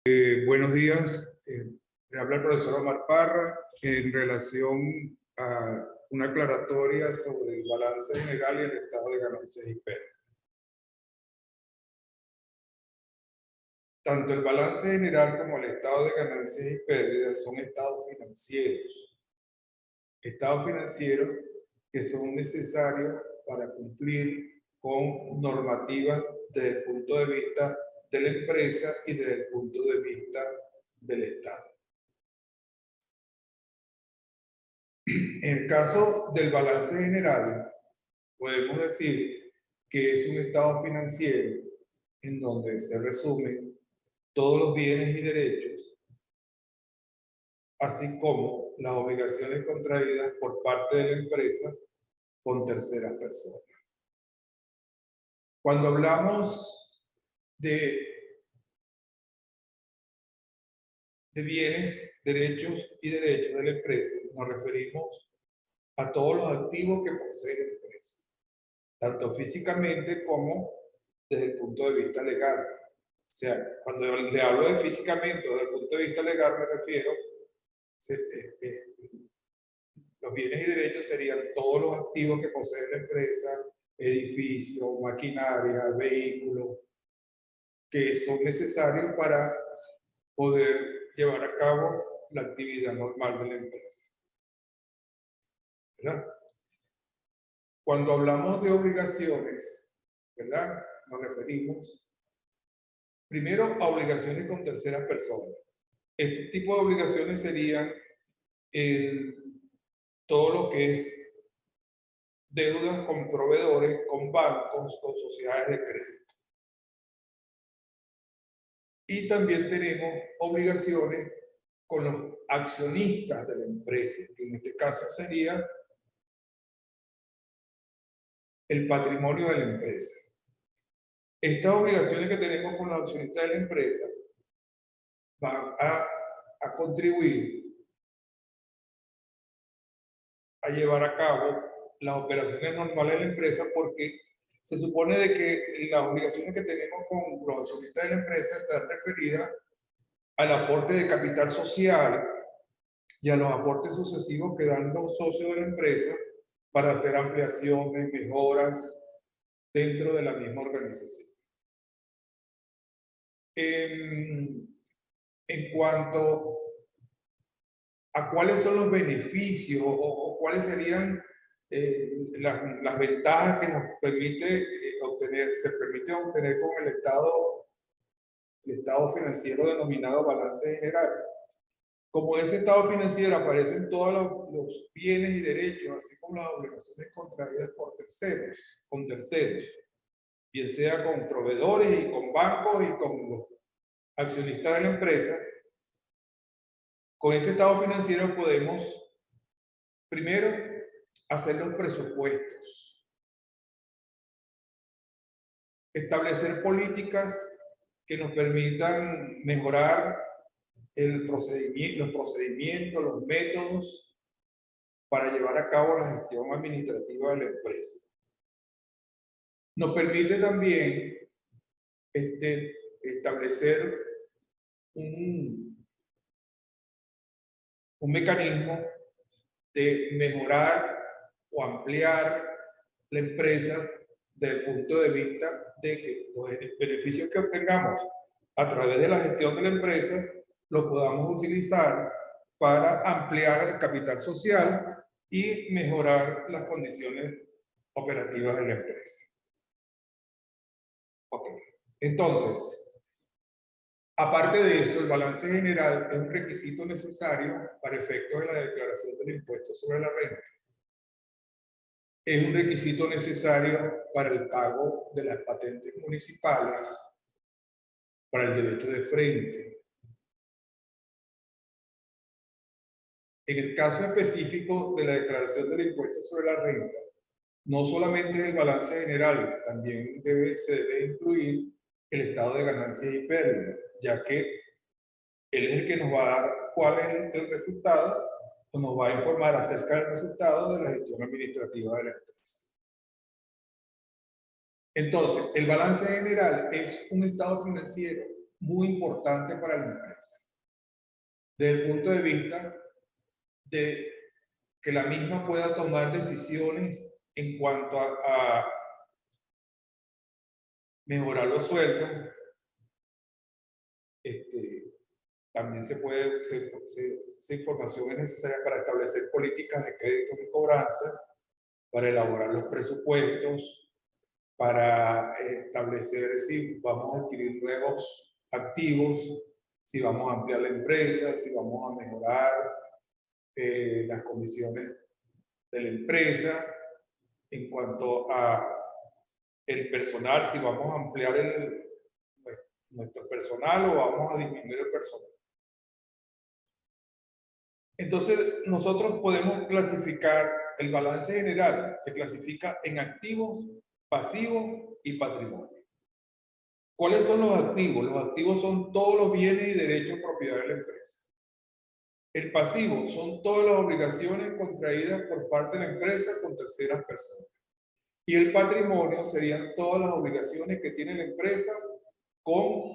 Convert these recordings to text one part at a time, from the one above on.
Buenos días. Le habla el profesor Omar Parra en relación a una aclaratoria sobre el balance general y el estado de ganancias y pérdidas. Tanto el balance general como el estado de ganancias y pérdidas son estados financieros. Estados financieros que son necesarios para cumplir con normativas desde el punto de vista de la empresa y desde el punto de vista del Estado. En el caso del balance general, podemos decir que es un estado financiero en donde se resumen todos los bienes y derechos, así como las obligaciones contraídas por parte de la empresa con terceras personas. Cuando hablamos de bienes, derechos y derechos de la empresa, nos referimos a todos los activos que posee la empresa, tanto físicamente como desde el punto de vista legal. O sea, cuando le hablo de físicamente o desde el punto de vista legal, me refiero los bienes y derechos serían todos los activos que posee la empresa, edificios, maquinaria, vehículos, que son necesarios para poder llevar a cabo la actividad normal de la empresa. ¿Verdad? Cuando hablamos de obligaciones, ¿verdad? Nos referimos primero a obligaciones con terceras personas. Este tipo de obligaciones serían todo lo que es deudas con proveedores, con bancos, con sociedades de crédito. Y también tenemos obligaciones con los accionistas de la empresa, que en este caso sería el patrimonio de la empresa. Estas obligaciones que tenemos con los accionistas de la empresa van a contribuir a llevar a cabo las operaciones normales de la empresa, porque se supone de que las obligaciones que tenemos con los accionistas de la empresa están referidas al aporte de capital social y a los aportes sucesivos que dan los socios de la empresa para hacer ampliaciones, mejoras dentro de la misma organización. En cuanto a cuáles son los beneficios o cuáles serían las ventajas que nos permite se permite obtener con el estado financiero denominado balance general. Como en ese estado financiero aparecen todos los bienes y derechos, así como las obligaciones contraídas por terceros, con terceros, bien sea con proveedores y con bancos y con los accionistas de la empresa. Con este estado financiero podemos, primero, hacer los presupuestos, establecer políticas que nos permitan mejorar los procedimientos, los métodos para llevar a cabo la gestión administrativa de la empresa. Nos permite también establecer un mecanismo de mejorar o ampliar la empresa desde el punto de vista de que los beneficios que obtengamos a través de la gestión de la empresa los podamos utilizar para ampliar el capital social y mejorar las condiciones operativas de la empresa. Ok, entonces, aparte de eso, el balance general es un requisito necesario para efectos de la declaración del impuesto sobre la renta. Es un requisito necesario para el pago de las patentes municipales, para el derecho de frente. En el caso específico de la declaración del impuesto sobre la renta, no solamente es el balance general, también se debe incluir el estado de ganancias y pérdidas, ya que él es el que nos va a dar cuál es el resultado o nos va a informar acerca del resultado de la gestión administrativa de la empresa. Entonces, el balance general es un estado financiero muy importante para la empresa, desde el punto de vista de que la misma pueda tomar decisiones en cuanto a mejorar los sueldos. También esa información es necesaria para establecer políticas de créditos y cobranza, para elaborar los presupuestos, para establecer si vamos a adquirir nuevos activos, si vamos a ampliar la empresa, si vamos a mejorar las condiciones de la empresa, en cuanto a el personal, si vamos a ampliar nuestro personal o vamos a disminuir el personal. Entonces, nosotros podemos clasificar el balance general, se clasifica en activos, pasivos y patrimonio. ¿Cuáles son los activos? Los activos son todos los bienes y derechos propiedad de la empresa. El pasivo son todas las obligaciones contraídas por parte de la empresa con terceras personas. Y el patrimonio serían todas las obligaciones que tiene la empresa con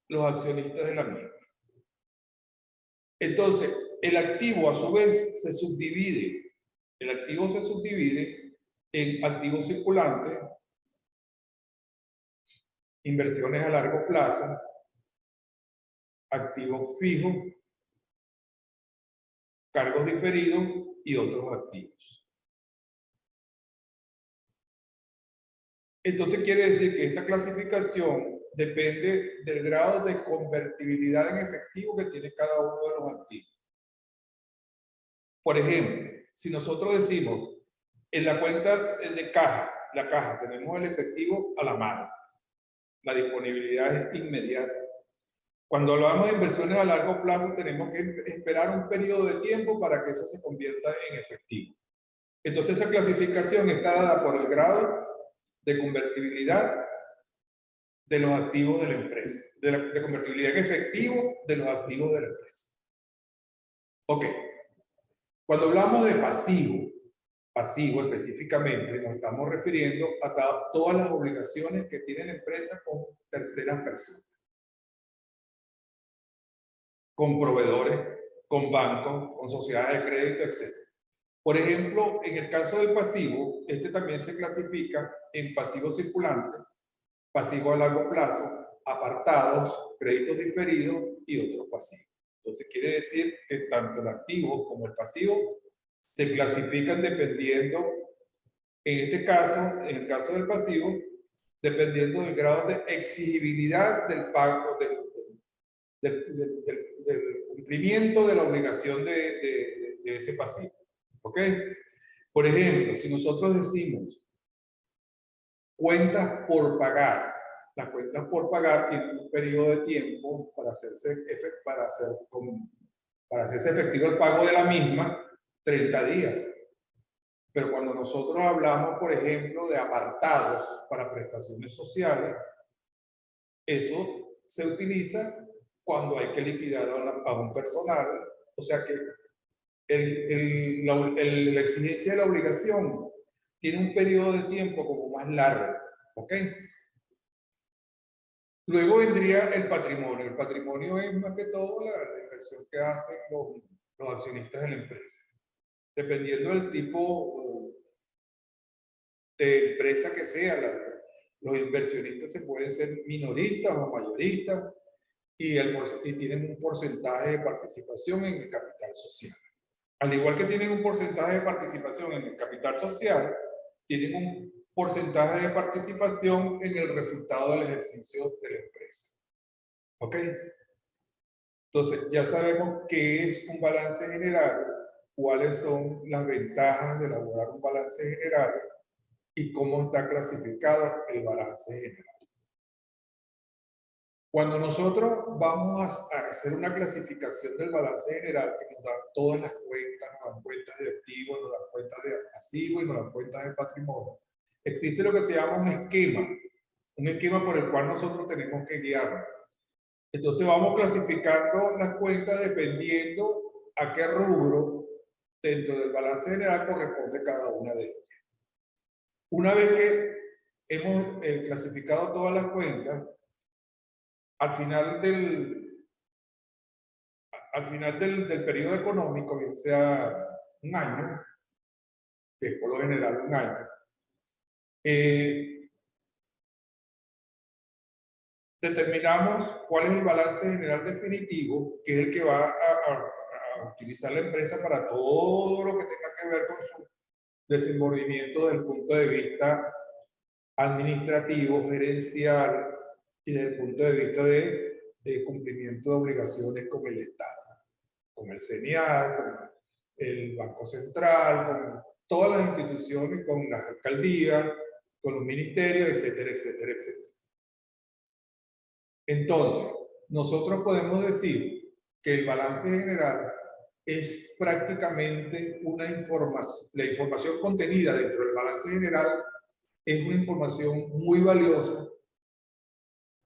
los accionistas de la misma. Entonces, el activo a su vez se subdivide. El activo se subdivide en activos circulantes, inversiones a largo plazo, activos fijos, cargos diferidos y otros activos. Entonces quiere decir que esta clasificación depende del grado de convertibilidad en efectivo que tiene cada uno de los activos. Por ejemplo, si nosotros decimos en la cuenta de caja, la caja, tenemos el efectivo a la mano, la disponibilidad es inmediata. Cuando hablamos de inversiones a largo plazo, tenemos que esperar un periodo de tiempo para que eso se convierta en efectivo. Entonces, esa clasificación está dada por el grado de convertibilidad de los activos de la empresa, de convertibilidad en efectivo de los activos de la empresa. Ok. Cuando hablamos de pasivo específicamente, nos estamos refiriendo a todas las obligaciones que tiene la empresa con terceras personas, con proveedores, con bancos, con sociedades de crédito, etc. Por ejemplo, en el caso del pasivo, este también se clasifica en pasivo circulante, pasivo a largo plazo, apartados, créditos diferidos y otros pasivos. Entonces quiere decir que tanto el activo como el pasivo se clasifican dependiendo, en este caso, en el caso del pasivo, dependiendo del grado de exigibilidad del pago, del cumplimiento de la obligación de ese pasivo. ¿Ok? Por ejemplo, si nosotros decimos cuentas por pagar, las cuentas por pagar tienen un periodo de tiempo para hacerse efectivo el pago de la misma, 30 días. Pero cuando nosotros hablamos, por ejemplo, de apartados para prestaciones sociales, eso se utiliza cuando hay que liquidar a un personal. O sea que la exigencia de la obligación tiene un periodo de tiempo como más largo. ¿Ok? Luego vendría el patrimonio. El patrimonio es más que todo la inversión que hacen los accionistas de la empresa. Dependiendo del tipo de empresa que sea, los inversionistas se pueden ser minoristas o mayoristas y tienen un porcentaje de participación en el capital social. Al igual que tienen un porcentaje de participación en el capital social, tienen un porcentaje de participación en el resultado del ejercicio de la empresa. ¿Ok? Entonces, ya sabemos qué es un balance general, cuáles son las ventajas de elaborar un balance general y cómo está clasificado el balance general. Cuando nosotros vamos a hacer una clasificación del balance general, que nos da todas las cuentas, nos dan cuentas de activos, nos dan cuentas de pasivos y nos dan cuentas de patrimonio, existe lo que se llama un esquema por el cual nosotros tenemos que guiarnos. Entonces vamos clasificando las cuentas dependiendo a qué rubro dentro del balance general corresponde cada una de ellas. Una vez que hemos clasificado todas las cuentas, al final del periodo económico, bien sea un año, que es por lo general un año, determinamos cuál es el balance general definitivo, que es el que va a utilizar la empresa para todo lo que tenga que ver con su desenvolvimiento desde el punto de vista administrativo, gerencial y desde el punto de vista de cumplimiento de obligaciones con el Estado, con el CENIAT, con el Banco Central, con todas las instituciones, con las alcaldías, con los ministerios, etcétera, etcétera, etcétera. Entonces, nosotros podemos decir que el balance general es prácticamente una información, la información contenida dentro del balance general es una información muy valiosa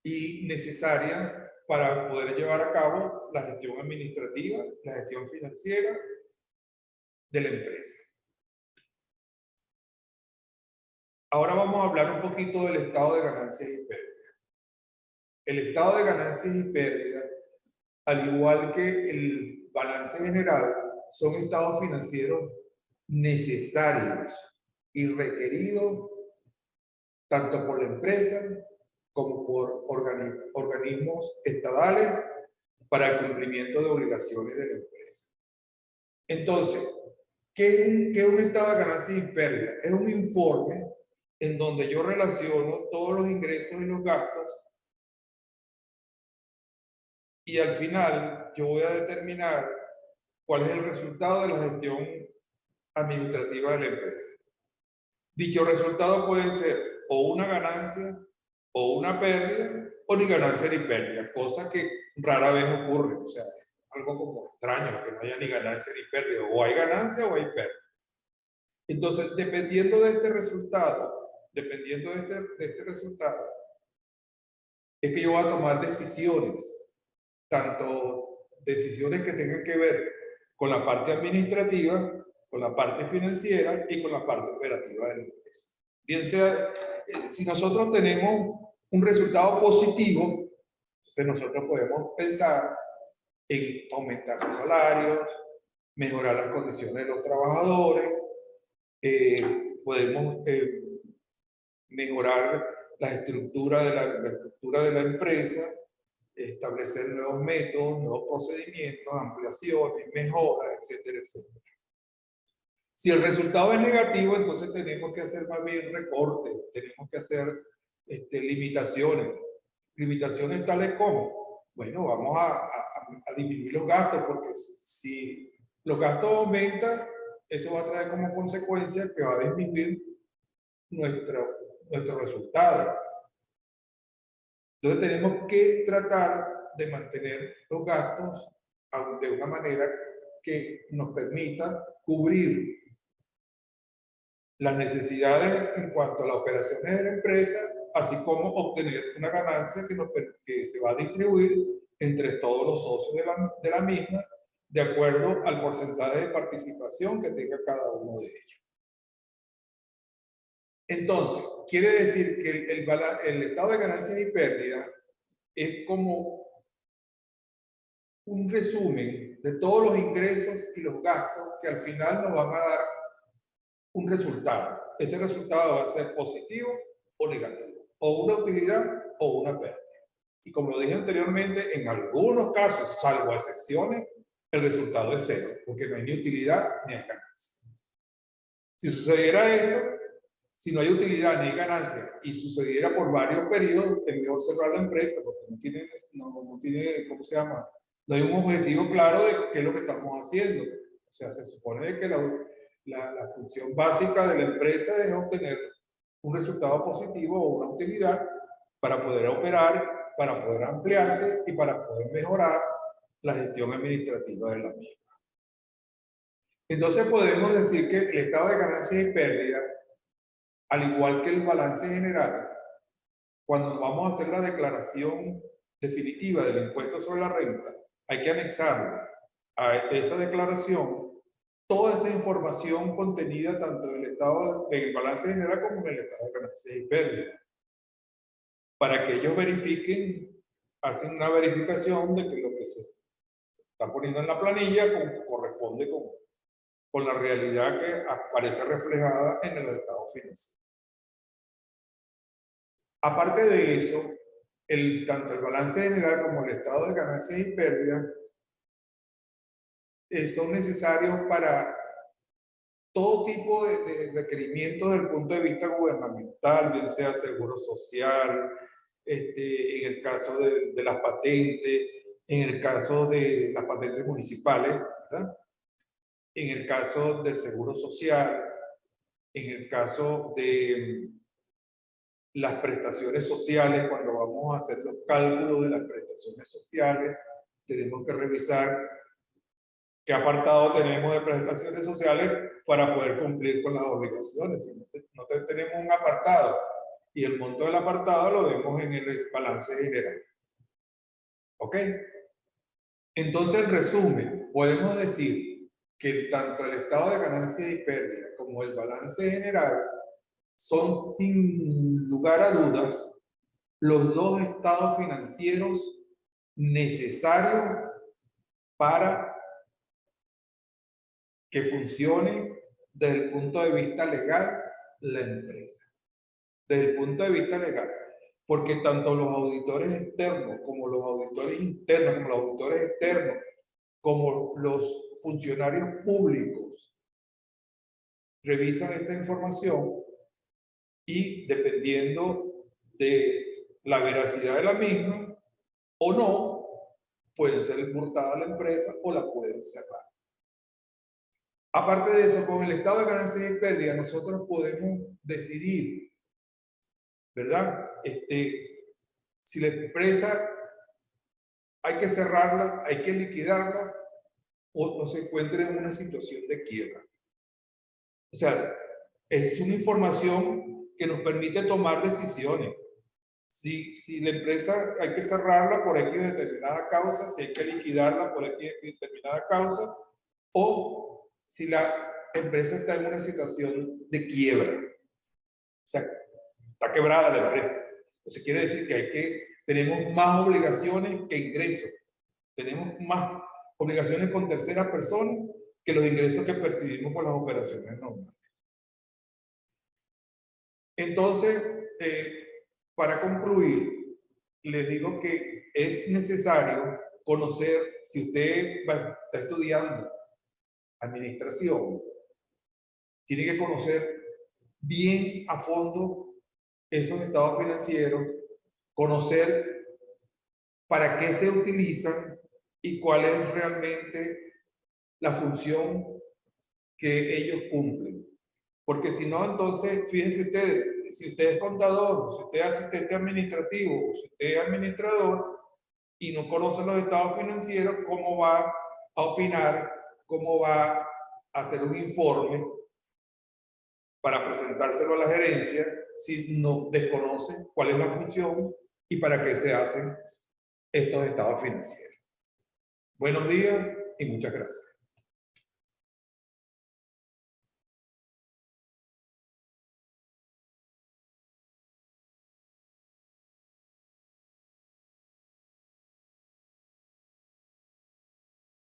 y necesaria para poder llevar a cabo la gestión administrativa, la gestión financiera de la empresa. Ahora vamos a hablar un poquito del estado de ganancias y pérdidas. El estado de ganancias y pérdidas, al igual que el balance general, son estados financieros necesarios y requeridos tanto por la empresa como por organismos estatales para el cumplimiento de obligaciones de la empresa. Entonces, ¿qué es un estado de ganancias y pérdidas? Es un informe en donde yo relaciono todos los ingresos y los gastos y al final yo voy a determinar cuál es el resultado de la gestión administrativa de la empresa. Dicho resultado puede ser o una ganancia o una pérdida o ni ganancia ni pérdida, cosa que rara vez ocurre, o sea, algo como extraño, que no haya ni ganancia ni pérdida, o hay ganancia o hay pérdida. Entonces, dependiendo de este resultado, es que yo voy a tomar decisiones, tanto decisiones que tengan que ver con la parte administrativa, con la parte financiera y con la parte operativa de la empresa. Bien sea, si nosotros tenemos un resultado positivo, entonces nosotros podemos pensar en aumentar los salarios, mejorar las condiciones de los trabajadores, podemos mejorar la estructura de la empresa, establecer nuevos métodos, nuevos procedimientos, ampliaciones, mejoras, etcétera, etcétera. Si el resultado es negativo, entonces tenemos que hacer más bien recortes, tenemos que hacer limitaciones. Limitaciones tales como, bueno, vamos a disminuir los gastos, porque si los gastos aumentan, eso va a traer como consecuencia que va a disminuir nuestro resultado. Entonces tenemos que tratar de mantener los gastos de una manera que nos permita cubrir las necesidades en cuanto a las operaciones de la empresa, así como obtener una ganancia que se va a distribuir entre todos los socios de la misma, de acuerdo al porcentaje de participación que tenga cada uno de ellos. Entonces, quiere decir que el estado de ganancias y pérdidas es como un resumen de todos los ingresos y los gastos que al final nos van a dar un resultado. Ese resultado va a ser positivo o negativo, o una utilidad o una pérdida. Y como lo dije anteriormente, en algunos casos, salvo excepciones, el resultado es cero, porque no hay ni utilidad ni hay ganancia. Si sucediera esto, si no hay utilidad ni hay ganancia y sucediera por varios periodos, es mejor cerrar la empresa porque no tiene, ¿cómo se llama? No hay un objetivo claro de qué es lo que estamos haciendo. O sea, se supone que la función básica de la empresa es obtener un resultado positivo o una utilidad para poder operar, para poder ampliarse y para poder mejorar la gestión administrativa de la misma. Entonces podemos decir que el estado de ganancias y pérdidas, al igual que el balance general, cuando vamos a hacer la declaración definitiva del impuesto sobre la renta, hay que anexarle a esa declaración toda esa información contenida tanto en el balance general como en el estado de ganancias y pérdidas, para que ellos verifiquen hacen una verificación de que lo que se está poniendo en la planilla corresponde con la realidad que aparece reflejada en el estado financiero. Aparte de eso, tanto el balance general como el estado de ganancias y pérdidas son necesarios para todo tipo de requerimientos desde el punto de vista gubernamental, bien sea seguro social, en el caso de las patentes, en el caso de las patentes municipales, ¿verdad? En el caso del seguro social, en el caso de las prestaciones sociales, cuando vamos a hacer los cálculos de las prestaciones sociales, tenemos que revisar qué apartado tenemos de prestaciones sociales para poder cumplir con las obligaciones. Si no tenemos un apartado y el monto del apartado lo vemos en el balance general. ¿Ok? Entonces, en resumen, podemos decir que tanto el estado de ganancias y pérdidas como el balance general son, sin lugar a dudas, los dos estados financieros necesarios para que funcione desde el punto de vista legal la empresa. Desde el punto de vista legal. Porque tanto los auditores externos como los auditores internos, como los auditores externos, como los funcionarios públicos revisan esta información y dependiendo de la veracidad de la misma o no, pueden ser importada a la empresa o la pueden cerrar. Aparte de eso, con el estado de ganancias y pérdidas, nosotros podemos decidir, ¿verdad? Si la empresa hay que cerrarla, hay que liquidarla o se encuentra en una situación de quiebra. O sea, es una información que nos permite tomar decisiones. Si la empresa hay que cerrarla por X determinada causa, si hay que liquidarla por X determinada causa, o si la empresa está en una situación de quiebra. O sea, está quebrada la empresa. Entonces quiere decir que tenemos más obligaciones que ingresos. Tenemos más obligaciones con terceras personas que los ingresos que percibimos por las operaciones normales. Entonces, para concluir, les digo que es necesario conocer, si usted está estudiando administración, tiene que conocer bien a fondo esos estados financieros, conocer para qué se utilizan y cuál es realmente la función que ellos cumplen. Porque si no, entonces, fíjense ustedes, si usted es contador, si usted es asistente administrativo, o si usted es administrador y no conoce los estados financieros, ¿cómo va a opinar? ¿Cómo va a hacer un informe para presentárselo a la gerencia si no desconoce cuál es la función y para qué se hacen estos estados financieros? Buenos días y muchas gracias.